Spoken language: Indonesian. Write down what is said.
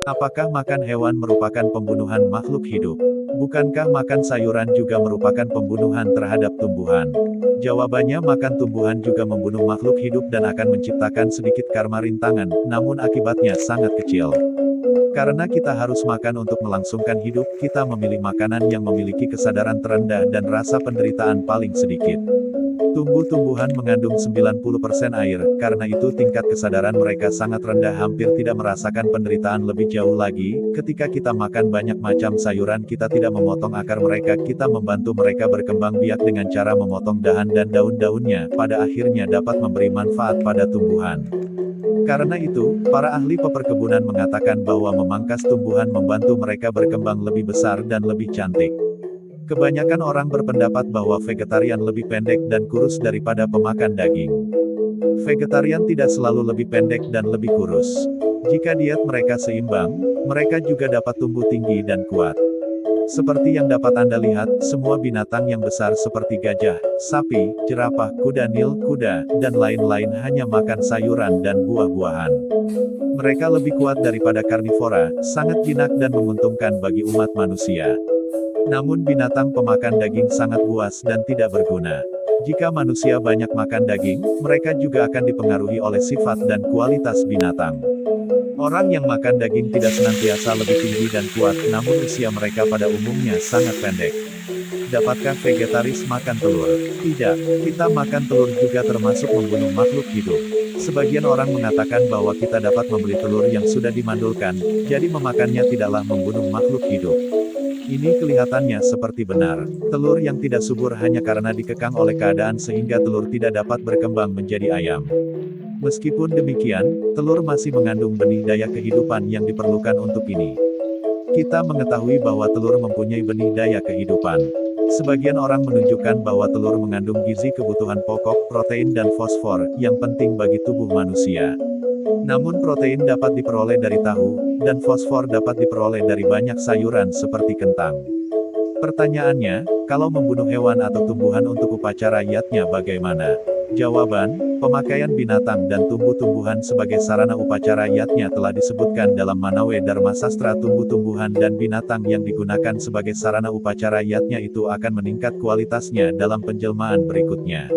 Apakah makan hewan merupakan pembunuhan makhluk hidup? Bukankah makan sayuran juga merupakan pembunuhan terhadap tumbuhan? Jawabannya, makan tumbuhan juga membunuh makhluk hidup dan akan menciptakan sedikit karma rintangan, namun akibatnya sangat kecil. Karena kita harus makan untuk melangsungkan hidup, kita memilih makanan yang memiliki kesadaran terendah dan rasa penderitaan paling sedikit. Tumbuh-tumbuhan mengandung 90% air, karena itu tingkat kesadaran mereka sangat rendah, hampir tidak merasakan penderitaan. Lebih jauh lagi, ketika kita makan banyak macam sayuran, kita tidak memotong akar mereka, kita membantu mereka berkembang biak dengan cara memotong dahan dan daun-daunnya, pada akhirnya dapat memberi manfaat pada tumbuhan. Karena itu, para ahli peperkebunan mengatakan bahwa memangkas tumbuhan membantu mereka berkembang lebih besar dan lebih cantik. Kebanyakan orang berpendapat bahwa vegetarian lebih pendek dan kurus daripada pemakan daging. Vegetarian tidak selalu lebih pendek dan lebih kurus. Jika diet mereka seimbang, mereka juga dapat tumbuh tinggi dan kuat. Seperti yang dapat Anda lihat, semua binatang yang besar seperti gajah, sapi, jerapah, kuda nil, kuda, dan lain-lain hanya makan sayuran dan buah-buahan. Mereka lebih kuat daripada karnivora, sangat jinak dan menguntungkan bagi umat manusia. Namun binatang pemakan daging sangat buas dan tidak berguna. Jika manusia banyak makan daging, mereka juga akan dipengaruhi oleh sifat dan kualitas binatang. Orang yang makan daging tidak senantiasa lebih tinggi dan kuat, namun usia mereka pada umumnya sangat pendek. Dapatkah vegetaris makan telur? Tidak, kita makan telur juga termasuk membunuh makhluk hidup. Sebagian orang mengatakan bahwa kita dapat membeli telur yang sudah dimandulkan, jadi memakannya tidaklah membunuh makhluk hidup. Ini kelihatannya seperti benar. Telur yang tidak subur hanya karena dikekang oleh keadaan sehingga telur tidak dapat berkembang menjadi ayam. Meskipun demikian, telur masih mengandung benih daya kehidupan yang diperlukan untuk ini. Kita mengetahui bahwa telur mempunyai benih daya kehidupan. Sebagian orang menunjukkan bahwa telur mengandung gizi kebutuhan pokok, protein dan fosfor, yang penting bagi tubuh manusia. Namun protein dapat diperoleh dari tahu, dan fosfor dapat diperoleh dari banyak sayuran seperti kentang. Pertanyaannya, kalau membunuh hewan atau tumbuhan untuk upacara yatnya bagaimana? Jawaban, pemakaian binatang dan tumbuh-tumbuhan sebagai sarana upacara yatnya telah disebutkan dalam Manawe Dharma Sastra. Tumbuh-tumbuhan dan binatang yang digunakan sebagai sarana upacara yatnya itu akan meningkat kualitasnya dalam penjelmaan berikutnya.